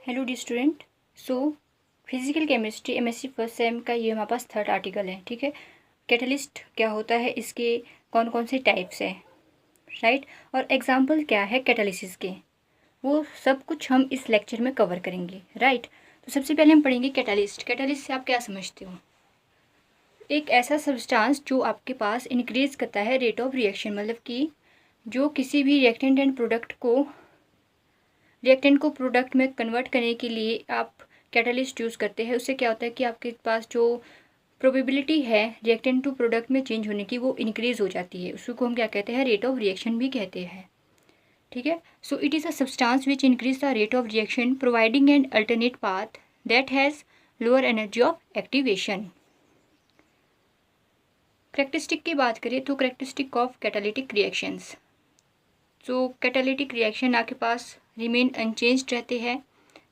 Hello dear student. So physical chemistry MSc first sem का ये हमारे पास थर्ड आर्टिकल है। ठीक है, कैटलिस्ट क्या होता है, इसके कौन कौन से टाइप्स हैं, राइट, और एग्जाम्पल क्या है कैटालिसिस के, वो सब कुछ हम इस लेक्चर में कवर करेंगे, राइट। तो सबसे पहले हम पढ़ेंगे कैटालिस्ट। कैटालिस्ट से आप क्या समझते हो? एक ऐसा सब्सटेंस जो आपके पास इंक्रीज करता है रेट ऑफ रिएक्शन, मतलब कि जो किसी भी रिएक्टेंट एंड रिएक्टेंट को प्रोडक्ट में कन्वर्ट करने के लिए आप कैटालिस्ट यूज़ करते हैं। उससे क्या होता है कि आपके पास जो प्रोबेबिलिटी है रिएक्टेंट टू प्रोडक्ट में चेंज होने की, वो इंक्रीज हो जाती है। उसको हम क्या कहते हैं? रेट ऑफ रिएक्शन भी कहते हैं। ठीक है, so it is a substance which increase the rate of reaction providing an alternate path that has lower energy of activation. Characteristic की बात करें तो कैरेक्टरिस्टिक ऑफ कैटालिटिक रिएक्शंस, जो कैटालिटिक रिएक्शन आपके पास रिमेन अनचेंज्ड रहते हैं,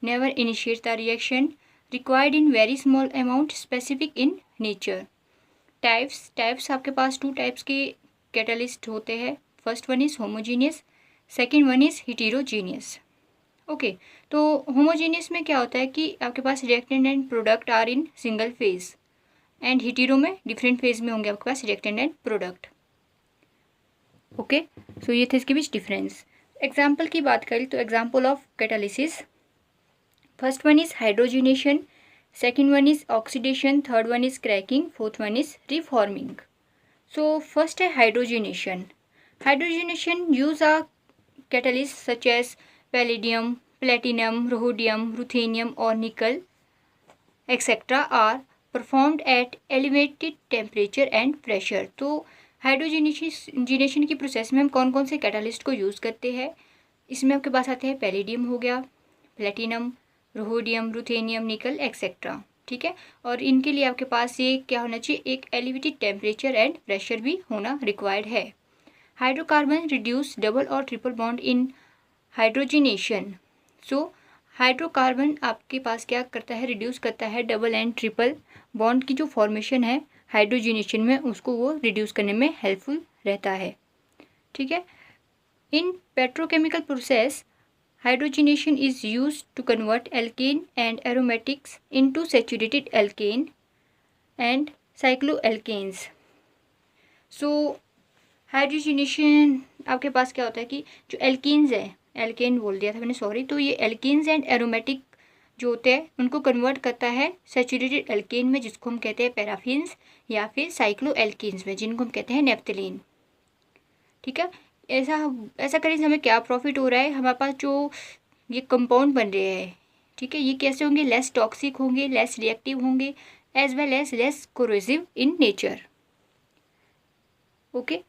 never initiate the reaction, required in very small amount, specific in nature. Types आपके पास two types के कैटालिस्ट होते हैं। First one is homogeneous, second one is heterogeneous. Okay, तो homogeneous में क्या होता है कि आपके पास reactant and product are in single phase, and hetero में डिफरेंट फेज में होंगे आपके पास reactant and product. Okay, so ये थे इसके बीच डिफरेंस। एग्जाम्पल की बात करें तो example of catalysis, first one is hydrogenation, second one is oxidation, third one is cracking, fourth one is reforming. So first है hydrogenation. Hydrogenation use a catalyst such as palladium, platinum, rhodium, ruthenium और nickel etcetera are performed at elevated temperature and pressure. तो hydrogenation की process में हम कौन कौन से catalyst को यूज़ करते हैं? इसमें आपके पास आते हैं पैलेडियम हो गया, प्लेटिनम, रोडियम, रुथेनियम, निकल एक्सेट्रा। ठीक है, और इनके लिए आपके पास ये क्या होना चाहिए? एक एलिवेटेड टेम्परेचर एंड प्रेशर भी होना रिक्वायर्ड है। हाइड्रोकार्बन रिड्यूस डबल और triple bond in hydrogenation. So hydrocarbon आपके पास क्या करता है? रिड्यूस करता है डबल एंड ट्रिपल बॉन्ड की जो फॉर्मेशन है हाइड्रोजिनेशन में, उसको वो रिड्यूस करने में हेल्पफुल रहता है। ठीक है, in petrochemical process hydrogenation is used to convert alkene and aromatics into saturated alkane and cycloalkanes. So hydrogenation आपके पास क्या होता है कि जो एल्केन्स है, एल्केन बोल दिया था मैंने, सॉरी, तो ये एल्केन्स एंड एरोमेटिक जो होते हैं उनको कन्वर्ट करता है सैचुरेटेड एल्केन में, जिसको हम कहते हैं पैराफिन्स, या फिर साइक्लो एल्केन्स में, जिनको हम कहते हैं नेफ्थलीन। ठीक है, ऐसा करने से हमें क्या प्रॉफिट हो रहा है? हमारे पास जो ये कंपाउंड बन रहे हैं, ठीक है, ये कैसे होंगे? लेस टॉक्सिक होंगे, लेस रिएक्टिव होंगे, as well as less corrosive in nature. Okay,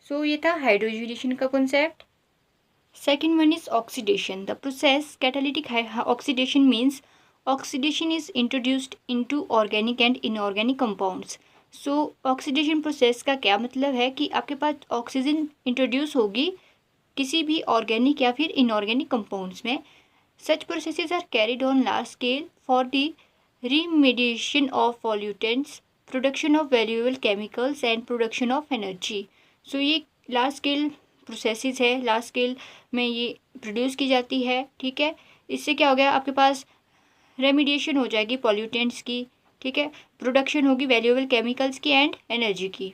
so ये था हाइड्रोजिनेशन का concept. Second one is oxidation. The process catalytic oxidation means oxidation is introduced into organic and inorganic compounds. So oxidation process का क्या मतलब है कि आपके पास oxygen introduce होगी किसी भी ऑर्गेनिक या फिर इनऑर्गेनिक कंपाउंड्स में। Such processes are carried on large scale for the remediation of pollutants, production of valuable chemicals and production of energy. So ये लार्ज स्केल प्रोसेसेस है, लार्ज स्केल में ये प्रोड्यूस की जाती है। ठीक है, इससे क्या हो गया? आपके पास रेमिडिएशन हो जाएगी पॉल्यूटेंट्स की, ठीक है, प्रोडक्शन होगी वैल्यूएबल केमिकल्स की एंड एनर्जी की,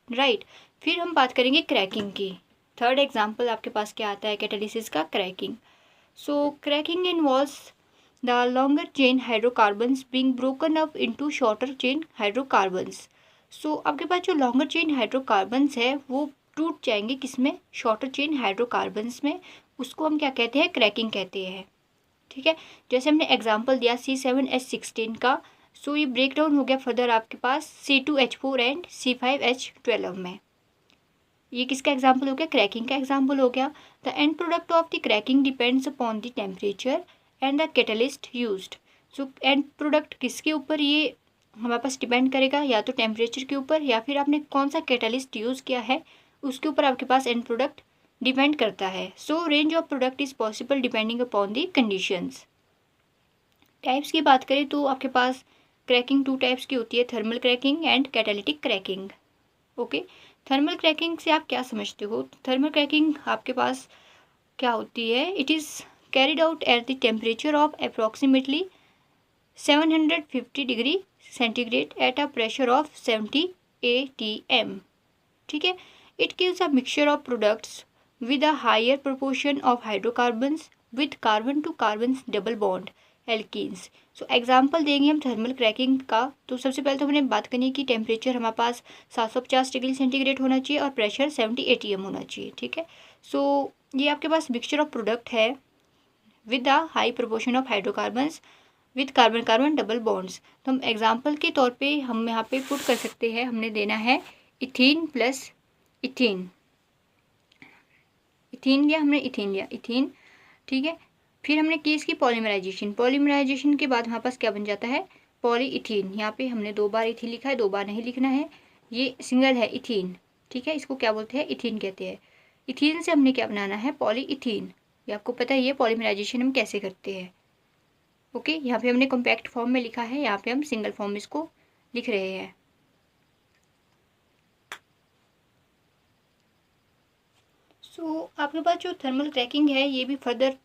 राइट। फिर हम बात करेंगे क्रैकिंग की। थर्ड एग्जांपल आपके पास क्या आता है कैटालिसिस का? Cracking. So cracking involves the longer chain hydrocarbons being broken up into shorter chain hydrocarbons. So आपके पास जो लॉन्गर चेन हाइड्रोकार्बन्स है वो टूट जाएंगे किसमें? शॉर्टर चेन हाइड्रोकार्बन्स में। उसको हम क्या कहते हैं? क्रैकिंग कहते हैं। ठीक है, जैसे हमने एग्जांपल दिया C7H16 का, सो ये ब्रेक डाउन हो गया फर्दर आपके पास C2H4 एंड C5H12 में। ये किसका एग्जांपल हो गया? क्रैकिंग का एग्जांपल हो गया। The end product of the cracking depends upon the temperature and the catalyst used. So and product किसके ऊपर ये हमारे पास डिपेंड करेगा? या तो टेम्परेचर के ऊपर, या फिर आपने कौन सा कैटलिस्ट यूज़ किया है उसके ऊपर आपके पास एंड प्रोडक्ट डिपेंड करता है। सो range of product is possible depending upon the conditions. Types की बात करें तो आपके पास क्रैकिंग टू टाइप्स की होती है, thermal cracking and catalytic cracking. Okay, thermal cracking से आप क्या समझते हो? थर्मल क्रैकिंग आपके पास क्या होती है? It is carried out at the temperature of approximately 750 degree centigrade at a pressure of 70 atm. ठीक है. It gives a mixture of products with a higher proportion of hydrocarbons with carbon to carbon double bond alkenes. So example देंगे हम thermal cracking का. तो सबसे पहले तो हमने बात करनी है कि टेम्परेचर हमारे पास 750 डिग्री सेंटीग्रेड होना चाहिए और प्रेशर 70 atm होना चाहिए. ठीक है. सो ये आपके पास मिक्सचर ऑफ प्रोडक्ट है with a high proportion of hydrocarbons with carbon carbon double bonds. तो हम एग्जाम्पल के तौर पे हम यहाँ पे पुट कर सकते हैं. हमने देना है इथीन प्लस इथीन. इथीन लिया हमने, इथीन लिया, इथीन. ठीक है. फिर हमने की इसकी पॉलीमराइजेशन. पॉलीमराइजेशन के बाद हमारे पास क्या बन जाता है, पॉलीइथीन. यहाँ पे हमने 2 बार इथीन लिखा है, 2 बार नहीं लिखना है. ये सिंगल है इथीन. ठीक है. इसको क्या बोलते हैं, इथीन कहते हैं. इथीन से हमने क्या बनाना है, पॉलीइथीन. ये आपको पता है ये पॉलीमराइजेशन हम कैसे करते हैं. ओके. यहाँ पे हमने कॉम्पैक्ट फॉर्म में लिखा है, यहाँ पे हम सिंगल फॉर्म में इसको लिख रहे हैं. सो आपके पास जो थर्मल क्रैकिंग है ये भी फर्दर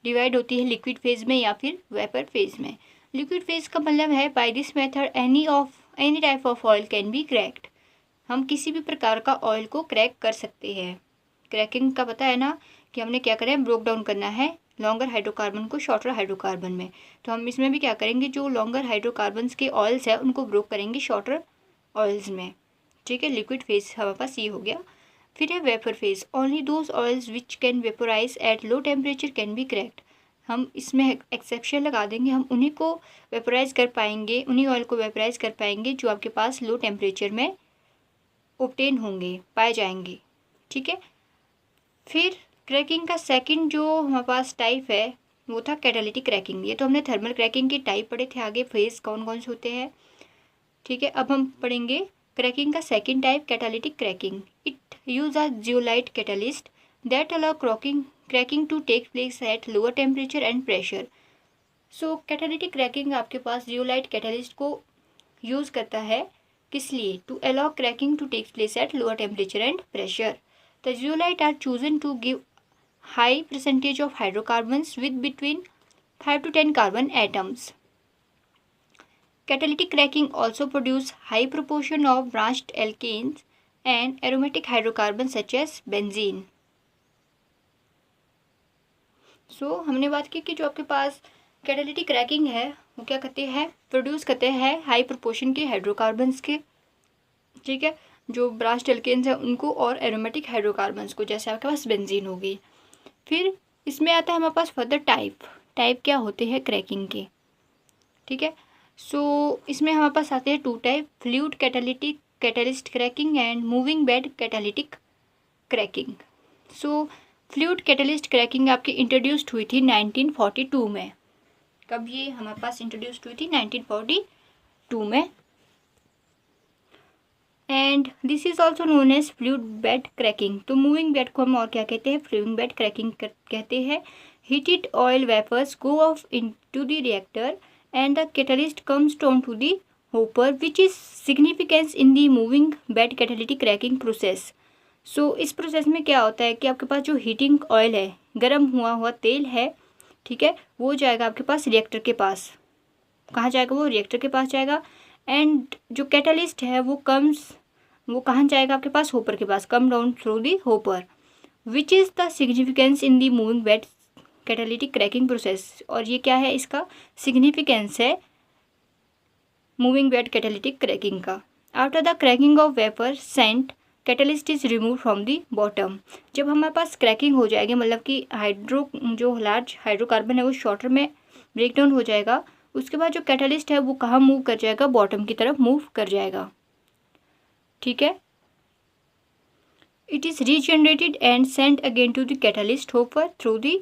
डिवाइड होती है लिक्विड फेज में या फिर वेपर फेज में. लिक्विड फेज का मतलब है by this method any type of oil can be cracked. हम किसी भी प्रकार का ऑयल को क्रैक कर सकते हैं. क्रैकिंग का पता है ना कि हमने क्या करें, ब्रोक डाउन करना है लॉन्गर हाइड्रोकार्बन को शॉर्टर हाइड्रोकार्बन में. तो हम इसमें भी क्या करेंगे, जो लॉन्गर हाइड्रोकार्बन्स के ऑयल्स है उनको ब्रोक करेंगे शॉर्टर ऑयल्स में. ठीक है. लिक्विड फेज हमारे पास ये हो गया. फिर है vapour phase. Only those oils which can vaporise at low temperature can be cracked. हम इसमें एक्सेप्शन लगा देंगे. हम उन्हीं को वेपोराइज कर पाएंगे, उन्हीं ऑयल को वेपोराइज कर पाएंगे जो आपके पास लो टेम्परेचर में ऑब्टेन होंगे, पाए जाएंगे. ठीक है. फिर क्रैकिंग का सेकंड जो हमारे पास टाइप है वो था कैटालिटिक क्रैकिंग. ये तो हमने थर्मल क्रैकिंग की टाइप पढ़े थे आगे, फेज कौन कौन से होते हैं. ठीक है. अब हम पढ़ेंगे क्रैकिंग का second type, catalytic cracking. It use a zeolite catalyst that allow cracking to take place at lower temperature and pressure. So catalytic cracking आपके पास जियोलाइट कैटलिस्ट को यूज़ करता है. किस लिए, to allow cracking to take place at lower temperature and pressure. The zeolite are chosen to give high percentage of hydrocarbons with between 5 to 10 carbon atoms. Catalytic cracking also produce high proportion of branched alkanes and aromatic hydrocarbons such as benzene. So हमने बात की कि जो आपके पास catalytic cracking है वो क्या करते हैं, प्रोड्यूस करते हैं हाई प्रोपोर्शन के हाइड्रोकार्बन्स के. ठीक है. जो ब्रांच्ड एल्केन्स हैं उनको और एरोमेटिक हाइड्रोकार्बन्स को, जैसे आपके पास बेंजीन हो गई. फिर इसमें आता है हमारे पास फर्दर टाइप क्या होते हैं क्रैकिंग के. ठीक है. सो इसमें हमारे पास आते हैं 2 type, fluid catalyst cracking and moving bed catalytic cracking. So fluid catalyst cracking आपकी इंट्रोड्यूस्ड हुई थी 1942 में. कब ये हमारे पास इंट्रोड्यूस्ड हुई थी, 1942 में. And this is also known as fluid bed cracking. तो मूविंग बेड को हम और क्या कहते हैं, फ्लूइड बेड क्रैकिंग कहते हैं. Heated oil vapours go off into the reactor and the catalyst comes down to the hopper, which is significant in the moving bed catalytic cracking process. So इस process में क्या होता है कि आपके पास जो हीटिंग ऑयल है, गर्म हुआ तेल है, ठीक है, वो जाएगा आपके पास रिएक्टर के पास. कहाँ जाएगा, वो रिएक्टर के पास जाएगा. एंड जो कैटलिस्ट है वो कहाँ जाएगा आपके पास, होपर के पास. Come down through the hopper, which is the significance in the moving bed catalytic cracking process. और ये क्या है, इसका सिग्निफिकेंस है मूविंग बेड कैटालिटिक क्रैकिंग का. After the cracking of vapour spent catalyst is remove from the bottom. जब हमारे पास cracking हो जाएगी, मतलब कि जो लार्ज हाइड्रोकार्बन है वो शॉर्टर में ब्रेक डाउन हो जाएगा, उसके बाद जो कैटलिस्ट है वो कहाँ मूव कर जाएगा, बॉटम की तरफ मूव कर जाएगा. ठीक है. It is regenerated and sent again to the catalyst hopper through the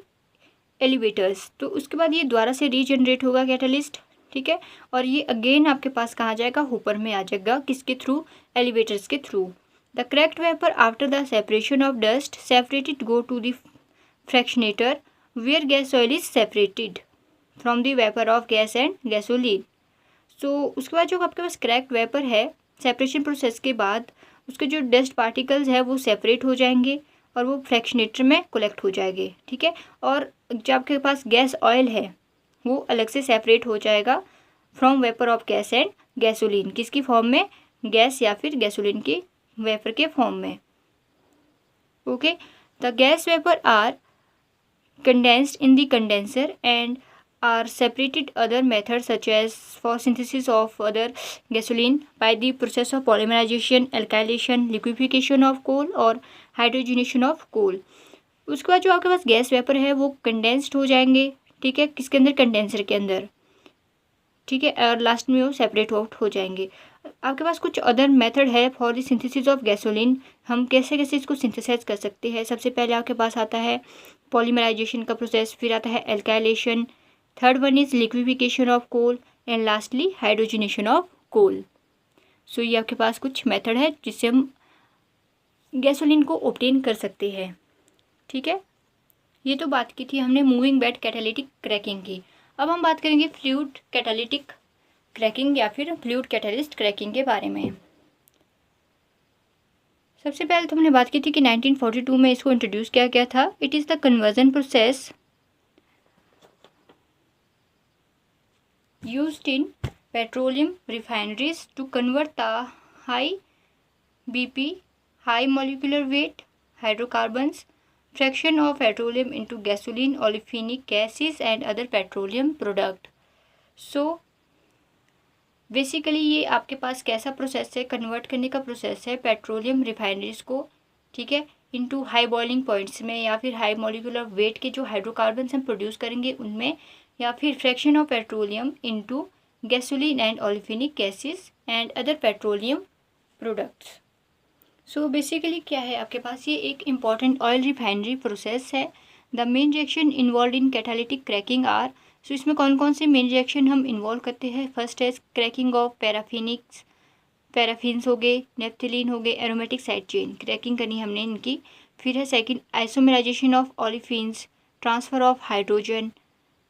elevators. तो उसके बाद ये दोबारा से रीजनरेट होगा कैटलिस्ट. ठीक है. और ये अगेन आपके पास कहाँ जाएगा, होपर में आ जाएगा. किसके थ्रू, एलिवेटर्स के थ्रू. The cracked vapour after the separation of dust separated go to the fractionator where gas oil is separated from the vapour of gas and gasoline. So उसके बाद जो आपके पास क्रैक्ड वेपर है, सेपरेशन प्रोसेस के बाद उसके जो डस्ट पार्टिकल्स है वो सेपरेट हो जाएंगे और वो फ्रैक्शनेटर में कलेक्ट हो जाएंगे, ठीक है। और जो आपके पास गैस ऑयल है वो अलग से सेपरेट हो जाएगा from vapour of gas and gasoline, किसकी फॉर्म में, गैस या फिर गैसोलीन की वेपर के फॉर्म में। Okay, the gas vapour are condensed in the condenser and are separated other methods such as for synthesis of other gasoline by the process of polymerization, alkylation, liquefaction of coal और hydrogenation of coal। उसके बाद जो आपके पास gas vapour है वो condensed हो जाएंगे, ठीक है, किसके अंदर, कंडेंसर के अंदर, ठीक है, और लास्ट में वो सेपरेट आउट हो जाएंगे। आपके पास कुछ अदर मेथड है for the synthesis of gasoline, हम कैसे कैसे इसको सिंथेसाइज कर सकते हैं। सबसे पहले आपके पास आता है पॉलीमराइजेशन का प्रोसेस, फिर आता है alkylation, third one is liquefaction of coal and lastly hydrogenation of coal. So ये आपके पास कुछ मेथड है जिससे हम गैसोलीन को ऑब्टेन कर सकते हैं, ठीक है। ये तो बात की थी हमने मूविंग बेड कैटालिटिक क्रैकिंग की। अब हम बात करेंगे फ्लूइड कैटालिटिक क्रैकिंग या फिर फ्लूइड कैटालिस्ट क्रैकिंग के बारे में। सबसे पहले तो हमने बात की थी कि 1942 में इसको इंट्रोड्यूस किया गया था। It is the conversion process used in petroleum refineries to convert the high BP, high molecular weight hydrocarbons fraction of petroleum into gasoline, olefinic gases and other petroleum product। So basically ये आपके पास कैसा process है, convert करने का process है petroleum refineries को, ठीक है, इनटू हाई बॉइलिंग पॉइंट्स में या फिर हाई मॉलिक्यूलर वेट के जो हाइड्रोकार्बन्स हम प्रोड्यूस करेंगे उनमें, या फिर fraction of petroleum into gasoline and olefinic gases and other petroleum products. So basically क्या है आपके पास, ये एक इम्पॉर्टेंट ऑयल रिफाइनरी प्रोसेस है। The main reaction involve in catalytic cracking are, so इसमें कौन कौन से मेन रिएक्शन हम इन्वॉल्व करते हैं। फर्स्ट है क्रैकिंग ऑफ पैराफिन्स हो गए, नेफ्थलीन हो गए, एरोमेटिक साइड चेन क्रैकिंग करनी हमने इनकी। फिर है second isomerisation of olefins, transfer of hydrogen,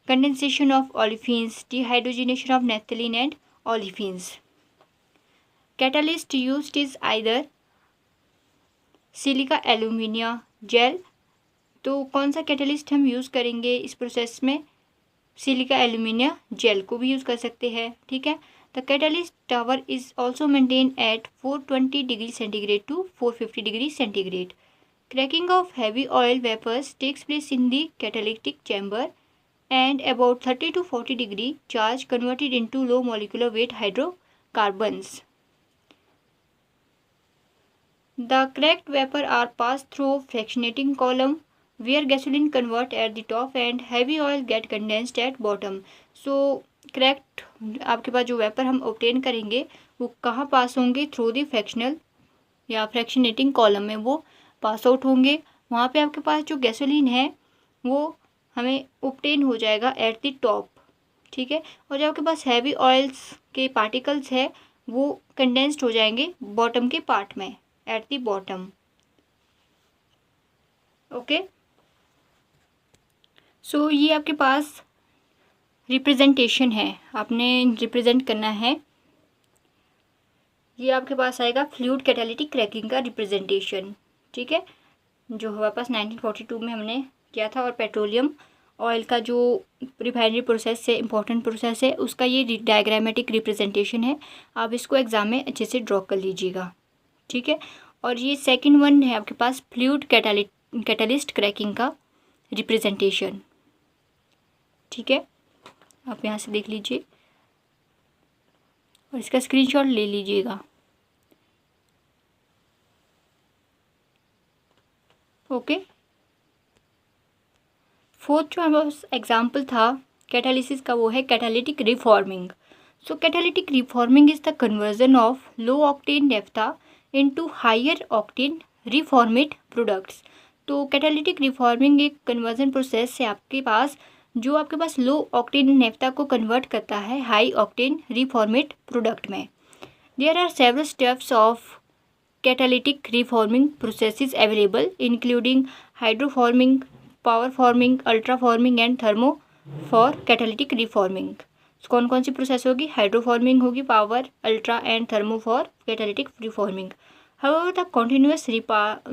condensation of olefins, dehydrogenation of naphthalene and olefins. Catalyst used is either silica alumina gel, तो कौन सा कैटलिस्ट हम यूज़ करेंगे इस प्रोसेस में, सिलिका एल्यूमिनिया जेल को भी यूज़ कर सकते हैं, ठीक है। The catalyst tower is also maintain at 420 degree centigrade to 450 degree centigrade. Cracking of heavy oil vapours takes place in the catalytic chamber and about 30 to 40 degree charge converted into low molecular weight hydrocarbons. The cracked vapor are passed through fractionating column where gasoline convert at the top and heavy oil get condensed at bottom। So cracked आपके पास जो vapour हम obtain करेंगे वो कहाँ पास होंगे, through the fractional या fractionating column में वो पास आउट होंगे। वहाँ पे आपके पास जो गैसोलीन है वो हमें ऑब्टेन हो जाएगा एट द टॉप, ठीक है। और जो आपके पास हैवी ऑयल्स के पार्टिकल्स है वो कंडेंस्ड हो जाएंगे बॉटम के पार्ट में, at the bottom। Okay, so ये आपके पास रिप्रेजेंटेशन है, आपने रिप्रेजेंट करना है। ये आपके पास आएगा फ्लूइड कैटालिटिक क्रैकिंग का रिप्रेजेंटेशन, ठीक है, जो हमारे पास 1942 में हमने किया था। और पेट्रोलियम ऑयल का जो रिफाइनरी प्रोसेस है, इंपॉर्टेंट प्रोसेस है, उसका ये डायग्रामेटिक रिप्रेजेंटेशन है। आप इसको एग्जाम में अच्छे से ड्रॉ कर लीजिएगा, ठीक है। और ये सेकंड वन है आपके पास फ्लूइड कैटालिस्ट क्रैकिंग का रिप्रेजेंटेशन, ठीक है। आप यहाँ से देख लीजिए और इसका स्क्रीनशॉट ले लीजिएगा। ओके, फोर्थ जो हमारे पास एग्जाम्पल था कैटालिसिस का वो है catalytic reforming. So catalytic reforming is the conversion of low octane naphtha into higher octane reformate products. तो कैटालिटिक रिफॉर्मिंग एक कन्वर्जन प्रोसेस है आपके पास जो आपके पास लो ऑक्टेन नेफ्था को कन्वर्ट करता है हाई ऑक्टेन रिफॉर्मेट प्रोडक्ट में। There are several steps of catalytic reforming processes available including hydroforming, power forming, ultra forming and thermofor catalytic reforming. कौन कौन सी प्रोसेस होगी, हाइड्रोफॉर्मिंग होगी, power, ultra and thermofor catalytic reforming. However, the continuous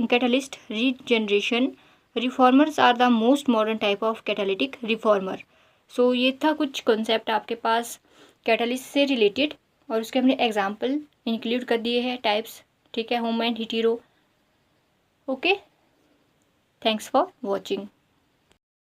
catalyst regeneration reformers are the most modern type of catalytic reformer. So ये था कुछ concept आपके पास catalyst से रिलेटेड, और उसके हमने एग्जाम्पल इंक्लूड कर दिए हैं, टाइप्स, ठीक है, homo and hetero. Okay, thanks for watching.